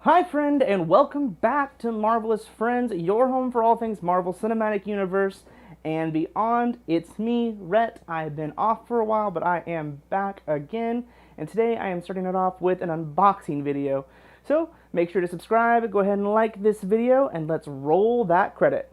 Hi friend, and welcome back to Marvelous Friends, your home for all things Marvel Cinematic Universe and beyond. It's me, Rhett. I've been off for a while, but I am back again, and today I am starting it off with an unboxing video. So make sure to subscribe, go ahead and like this video, and let's roll that credit.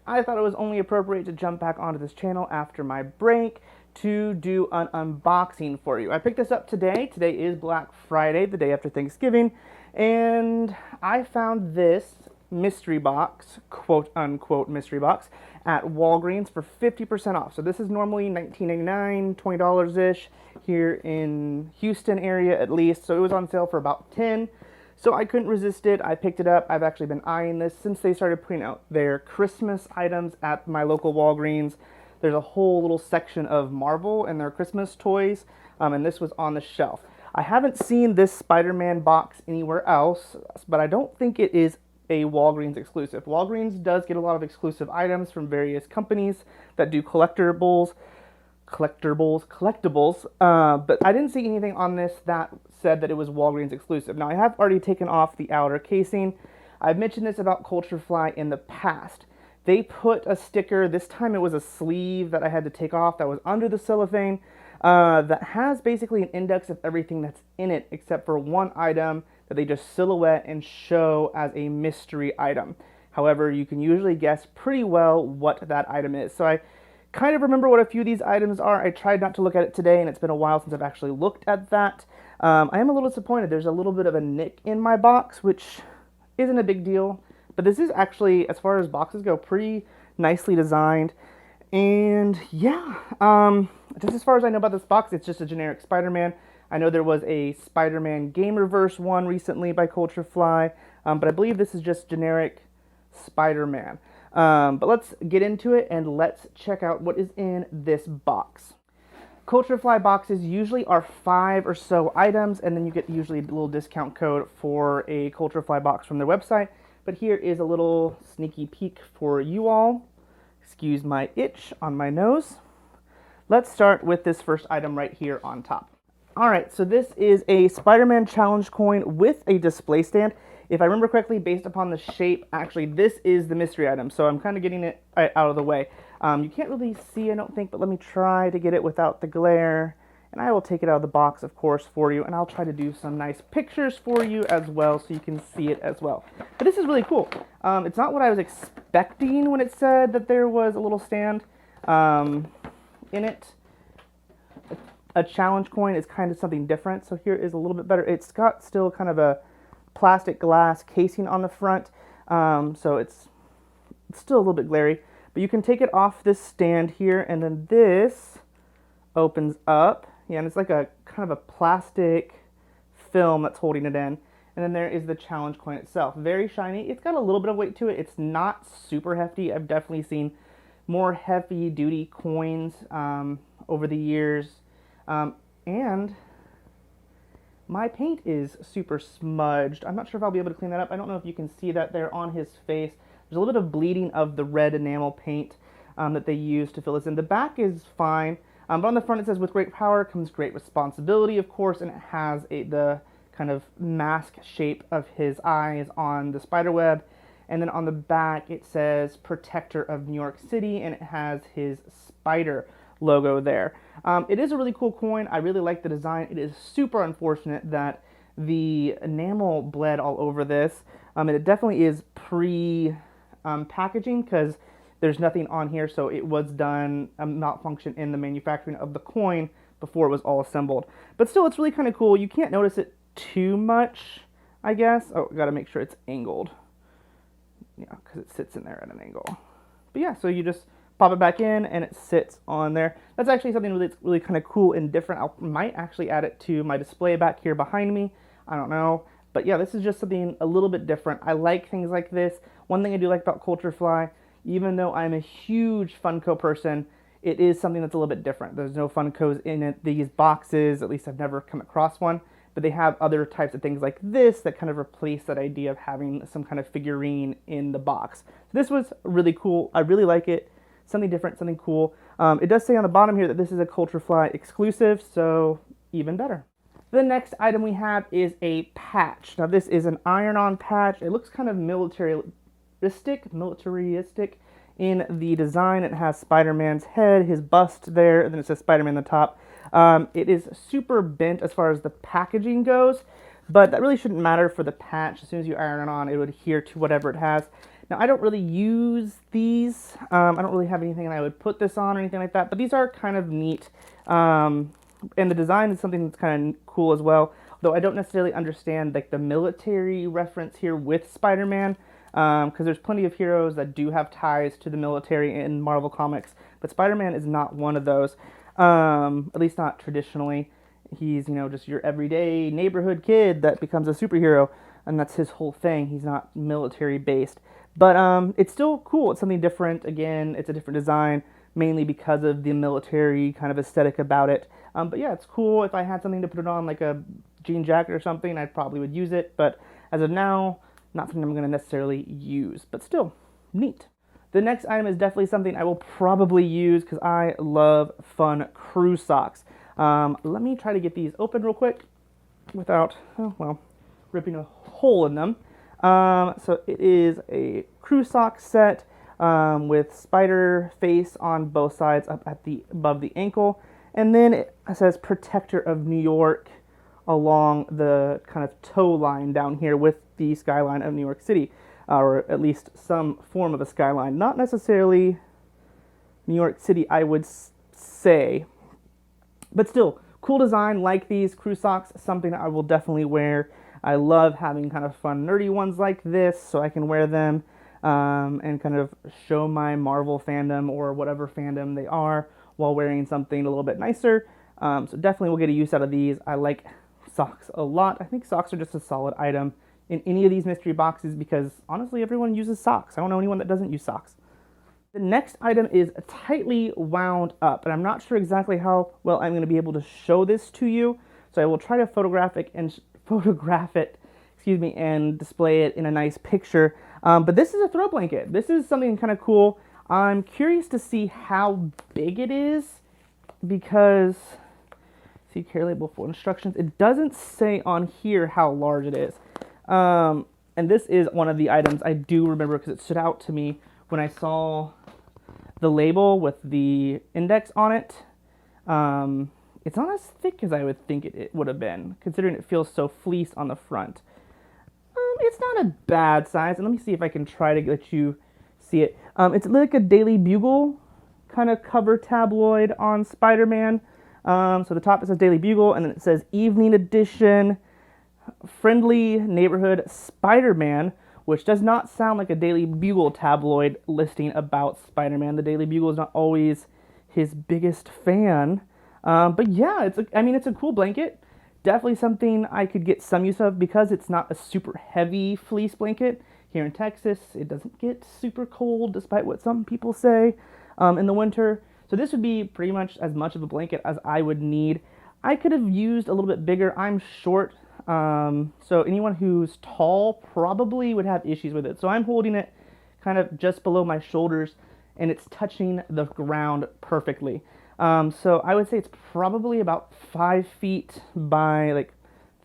I thought it was only appropriate to jump back onto this channel after my break to do an unboxing for you. I picked this up today. Today is Black Friday, the day after Thanksgiving, and I found this mystery box, quote unquote mystery box, at Walgreens for 50% off. So this is normally $19.99, $20-ish here in Houston area at least. So it was on sale for about $10. So I couldn't resist it. I picked it up. I've actually been eyeing this since they started putting out their Christmas items at my local Walgreens. There's a whole little section of Marvel and their Christmas toys, and this was on the shelf. I haven't seen this Spider-Man box anywhere else, but I don't think it is a Walgreens exclusive. Walgreens does get a lot of exclusive items from various companies that do collectibles, but I didn't see anything on this that said that it was Walgreens exclusive. Now, I have already taken off the outer casing. I've mentioned this about CultureFly in the past. They put a sticker, this time it was a sleeve that I had to take off that was under the cellophane, that has basically an index of everything that's in it except for one item that they just silhouette and show as a mystery item. However, you can usually guess pretty well what that item is. So I kind of remember what a few of these items are. I tried not to look at it today, and it's been a while since I've actually looked at that. I am a little disappointed. There's a little bit of a nick in my box, which isn't a big deal. But this is actually, as far as boxes go, pretty nicely designed. And yeah, just as far as I know about this box, it's just a generic Spider-Man. I know there was a Spider-Man Gamerverse one recently by CultureFly, but I believe this is just generic Spider-Man. But let's get into it and let's check out what is in this box. CultureFly boxes usually are 5 or so items, and then you get usually a little discount code for a CultureFly box from their website. But here is a little sneaky peek for you all. Excuse my itch on my nose. Let's start with this first item right here on top. Alright, so this is a Spider-Man challenge coin with a display stand. If I remember correctly, based upon the shape, actually this is the mystery item, so I'm kind of getting it out of the way. You can't really see, I don't think, but let me try to get it without the glare. And I will take it out of the box, of course, for you, and I'll try to do some nice pictures for you as well so you can see it as well. But this is really cool. It's not what I was expecting when it said that there was a little stand in it. A challenge coin is kind of something different, so here is a little bit better. It's got still kind of a plastic glass casing on the front, so it's still a little bit glary, but you can take it off this stand here, and then this opens up. Yeah, and it's like a kind of a plastic film that's holding it in, and then there is the challenge coin itself. Very shiny. It's got a little bit of weight to it. It's not super hefty. I've definitely seen more heavy duty coins over the years, and my paint is super smudged. I'm not sure if I'll be able to clean that up. I don't know if you can see that there on his face. There's a little bit of bleeding of the red enamel paint that they use to fill this in. The back is fine, but on the front it says, with great power comes great responsibility, of course, and it has the kind of mask shape of his eyes on the spider web. And then on the back it says Protector of New York City, and it has his spider logo there. It is a really cool coin. I really like the design. It is super unfortunate that the enamel bled all over this. And it definitely is pre-packaging because there's nothing on here, so it was done a malfunction in the manufacturing of the coin before it was all assembled. But still, it's really kind of cool. You can't notice it too much, I guess. Oh, got to make sure it's angled. Yeah, because it sits in there at an angle. But yeah, so you just pop it back in and it sits on there. That's actually something really kind of cool and different. I might actually add it to my display back here behind me. I don't know. But yeah, this is just something a little bit different. I like things like this. One thing I do like about CultureFly, even though I'm a huge Funko person, it is something that's a little bit different. There's no Funkos in these boxes. At least I've never come across one. but they have other types of things like this that kind of replace that idea of having some kind of figurine in the box. So this was really cool. I really like it. Something different, something cool. It does say on the bottom here that this is a CultureFly exclusive, so even better. The next item we have is a patch. Now this is an iron-on patch. It looks kind of militaristic in the design. It has Spider-Man's head, his bust there, and then it says Spider-Man on the top. It is super bent as far as the packaging goes, but that really shouldn't matter for the patch. As soon as you iron it on, it would adhere to whatever it has. Now, I don't really use these. I don't really have anything that I would put this on or anything like that, but these are kind of neat. And the design is something that's kind of cool as well, though I don't necessarily understand like the military reference here with Spider-Man, because there's plenty of heroes that do have ties to the military in Marvel Comics, but Spider-Man is not one of those, at least not traditionally. He's, you know, just your everyday neighborhood kid that becomes a superhero, and that's his whole thing. He's not military based. But it's still cool. It's something different. Again, it's a different design, mainly because of the military kind of aesthetic about it. But yeah, it's cool. If I had something to put it on, like a jean jacket or something, I probably would use it. But as of now, not something I'm going to necessarily use. But still, neat. The next item is definitely something I will probably use because I love fun crew socks. Let me try to get these open real quick without, oh, well, ripping a hole in them. So it is a crew sock set with spider face on both sides up at the above the ankle, and then it says Protector of New York along the kind of toe line down here with the skyline of New York City, or at least some form of a skyline. Not necessarily New York City, I would say, but still cool design. Like these crew socks, something that I will definitely wear. I love having kind of fun, nerdy ones like this, so I can wear them and kind of show my Marvel fandom or whatever fandom they are while wearing something a little bit nicer. So definitely we'll get a use out of these. I like socks a lot. I think socks are just a solid item in any of these mystery boxes because honestly, everyone uses socks. I don't know anyone that doesn't use socks. The next item is tightly wound up, and I'm not sure exactly how well I'm going to be able to show this to you, so I will try to photograph it, and display it in a nice picture. But this is a throw blanket. This is something kind of cool. I'm curious to see how big it is because, see care label for instructions. It doesn't say on here how large it is. And this is one of the items I do remember because it stood out to me when I saw the label with the index on it. It's not as thick as I would think it would have been, considering it feels so fleece on the front. It's not a bad size, and let me see if I can try to let you see it. It's like a Daily Bugle kind of cover tabloid on Spider-Man. So the top it says Daily Bugle, and then it says Evening Edition, Friendly Neighborhood Spider-Man, which does not sound like a Daily Bugle tabloid listing about Spider-Man. The Daily Bugle is not always his biggest fan. But yeah, it's a cool blanket. Definitely something I could get some use of because it's not a super heavy fleece blanket. Here in Texas, it doesn't get super cold, despite what some people say, in the winter. So this would be pretty much as much of a blanket as I would need. I could have used a little bit bigger. I'm short, so anyone who's tall probably would have issues with it. So I'm holding it kind of just below my shoulders, and it's touching the ground perfectly. So I would say it's probably about 5 feet by like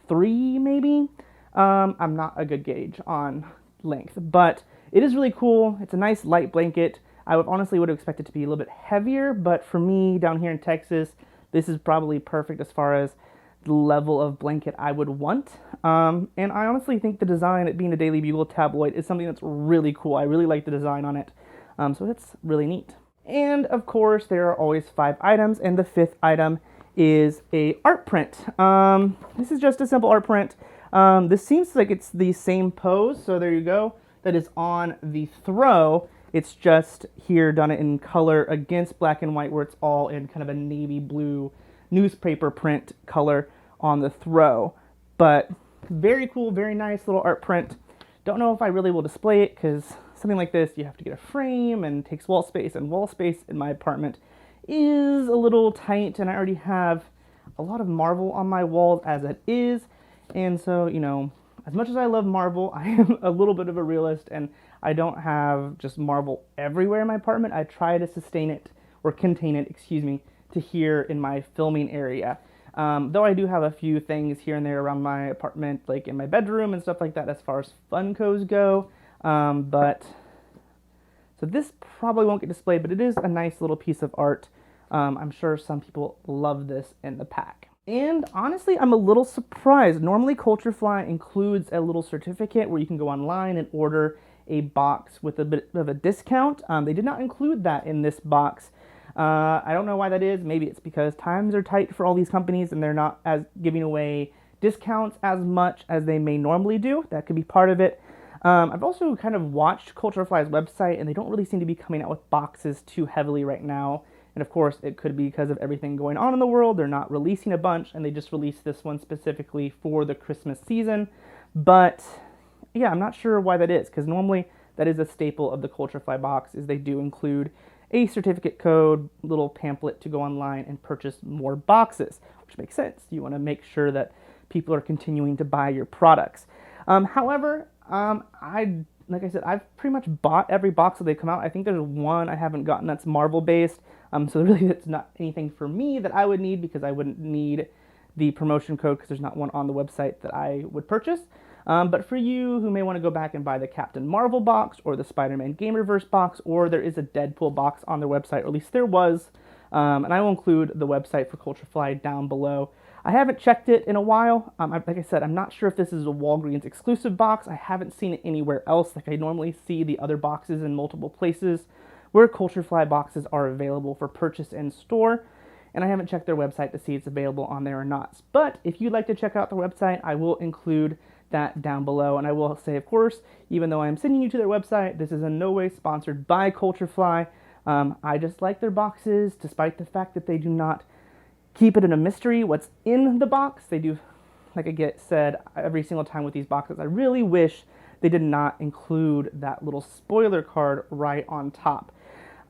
3 maybe. I'm not a good gauge on length, but it is really cool. It's a nice light blanket. I would honestly would have expected it to be a little bit heavier, but for me down here in Texas, this is probably perfect as far as the level of blanket I would want. And I honestly think the design, it being a Daily Bugle tabloid, is something that's really cool. I really like the design on it. So that's really neat. And of course, there are always 5 items, and the 5th item is a art print. This is just a simple art print. This seems like it's the same pose, so there you go. That is on the throw. It's just here done it in color against black and white, where it's all in kind of a navy blue newspaper print color on the throw. But very cool, very nice little art print. Don't know if I really will display it because something like this, you have to get a frame and takes wall space, and wall space in my apartment is a little tight, and I already have a lot of Marvel on my walls as it is. And so, you know, as much as I love Marvel, I am a little bit of a realist, and I don't have just Marvel everywhere in my apartment. I try to sustain it, or contain it, excuse me, to here in my filming area. Though I do have a few things here and there around my apartment, like in my bedroom and stuff like that, as far as Funkos go. But so this probably won't get displayed, but it is a nice little piece of art. I'm sure some people love this in the pack. And honestly, I'm a little surprised. Normally, CultureFly includes a little certificate where you can go online and order a box with a bit of a discount. They did not include that in this box. I don't know why that is. Maybe it's because times are tight for all these companies and they're not as giving away discounts as much as they may normally do. That could be part of it. I've also kind of watched CultureFly's website, and they don't really seem to be coming out with boxes too heavily right now. And of course, it could be because of everything going on in the world. They're not releasing a bunch, and they just released this one specifically for the Christmas season. But yeah, I'm not sure why that is, because normally that is a staple of the CultureFly box, is they do include a certificate code, little pamphlet to go online and purchase more boxes, which makes sense. You want to make sure that people are continuing to buy your products. However, like I said, I've pretty much bought every box that they come out. I think there's one I haven't gotten that's Marvel based. So really it's not anything for me that I would need, because I wouldn't need the promotion code because there's not one on the website that I would purchase. But for you who may want to go back and buy the Captain Marvel box or the Spider-Man Gamerverse box, or there is a Deadpool box on their website, or at least there was, and I will include the website for CultureFly down below. I haven't checked it in a while. Like I said, I'm not sure if this is a Walgreens exclusive box. I haven't seen it anywhere else. Like I normally see the other boxes in multiple places where CultureFly boxes are available for purchase in store. And I haven't checked their website to see if it's available on there or not. But if you'd like to check out their website, I will include that down below. And I will say, of course, even though I'm sending you to their website, this is in no way sponsored by CultureFly. I just like their boxes, despite the fact that they do not keep it in a mystery what's in the box. They do, like I get said every single time with these boxes, I really wish they did not include that little spoiler card right on top.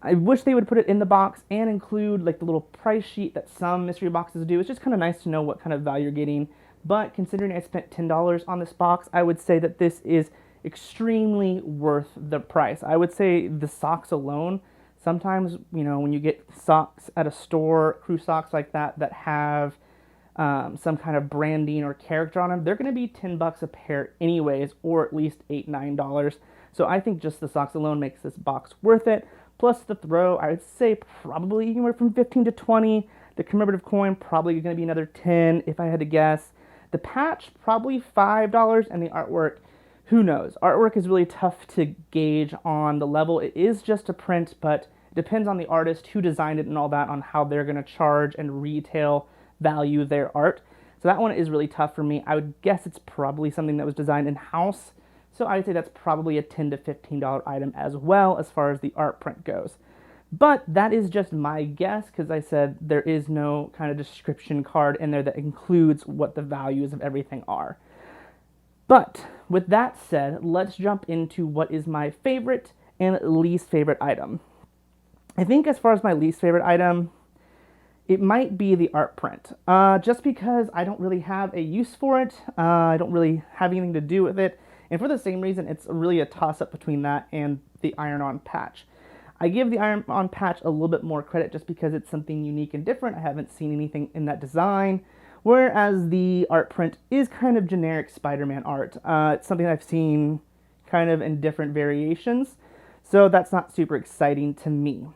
I wish they would put it in the box and include like the little price sheet that some mystery boxes do. It's just kind of nice to know what kind of value you're getting. But considering I spent $10 on this box, I would say that this is extremely worth the price. I would say the socks alone, sometimes, you know, when you get socks at a store, crew socks like that, that have some kind of branding or character on them, they're going to be $10 a pair anyways, or at least $8, $9. So I think just the socks alone makes this box worth it. Plus the throw, I would say probably anywhere from 15 to 20. The commemorative coin, probably going to be another 10 if I had to guess. The patch, probably $5, and the artwork, who knows? Artwork is really tough to gauge on the level. It is just a print, but it depends on the artist, who designed it and all that, on how they're going to charge and retail value their art. So that one is really tough for me. I would guess it's probably something that was designed in-house. So I'd say that's probably a $10 to $15 item as well as far as the art print goes. But that is just my guess, because I said there is no kind of description card in there that includes what the values of everything are. But with that said, let's jump into what is my favorite and least favorite item. I think as far as my least favorite item, it might be the art print. Just because I don't really have a use for it. I don't really have anything to do with it. And for the same reason, it's really a toss-up between that and the iron-on patch. I give the iron-on patch a little bit more credit just because it's something unique and different. I haven't seen anything in that design. Whereas the art print is kind of generic Spider-Man art. It's something I've seen kind of in different variations. So that's not super exciting to me.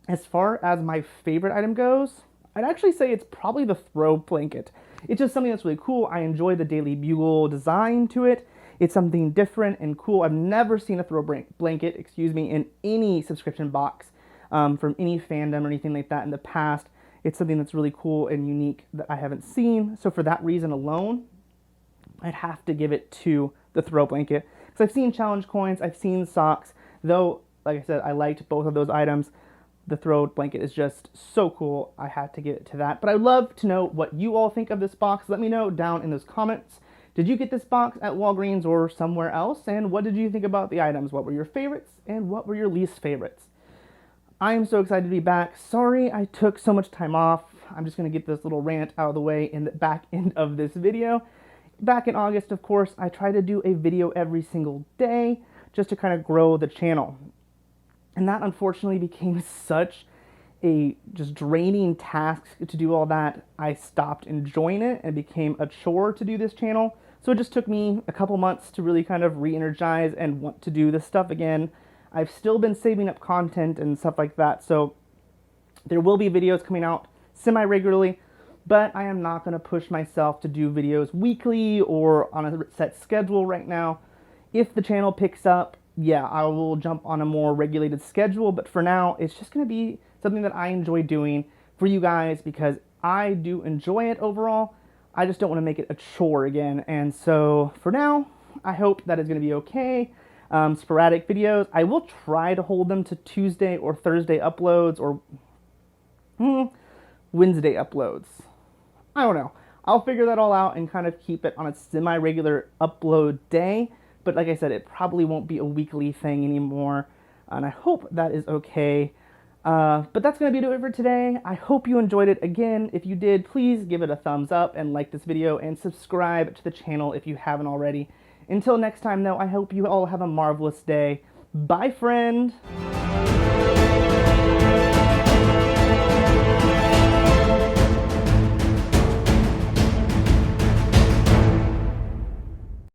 As far as my favorite item goes, I'd actually say it's probably the throw blanket. It's just something that's really cool. I enjoy the Daily Bugle design to it. It's something different and cool. I've never seen a throw blanket, in any subscription box from any fandom or anything like that in the past. It's something that's really cool and unique that I haven't seen. So for that reason alone, I'd have to give it to the throw blanket. Because I've seen challenge coins, I've seen socks, though, like I said, I liked both of those items. The throw blanket is just so cool. I had to give it to that. But I'd love to know what you all think of this box. Let me know down in those comments. Did you get this box at Walgreens or somewhere else? And what did you think about the items? What were your favorites and what were your least favorites? I am so excited to be back. Sorry I took so much time off. I'm just going to get this little rant out of the way in the back end of this video. back in August, of course, I tried to do a video every single day just to kind of grow the channel. And that unfortunately became such a just draining task to do all that. I stopped enjoying it and it became a chore to do this channel. So it just took me a couple months to really kind of re-energize and want to do this stuff again. I've still been saving up content and stuff like that, so there will be videos coming out semi-regularly, but I am not going to push myself to do videos weekly or on a set schedule right now. If the channel picks up, yeah, I will jump on a more regulated schedule, but for now, it's just going to be something that I enjoy doing for you guys because I do enjoy it overall. I just don't want to make it a chore again, and so for now, I hope that is going to be okay. Sporadic videos, I will try to hold them to Tuesday or Thursday uploads or Wednesday uploads. I don't know. I'll figure that all out and kind of keep it on a semi-regular upload day. But like I said, it probably won't be a weekly thing anymore. And I hope that is okay. But that's going to be it for today. I hope you enjoyed it. Again, if you did, please give it a thumbs up and like this video and subscribe to the channel if you haven't already. Until next time, though, I hope you all have a marvelous day. Bye, friend!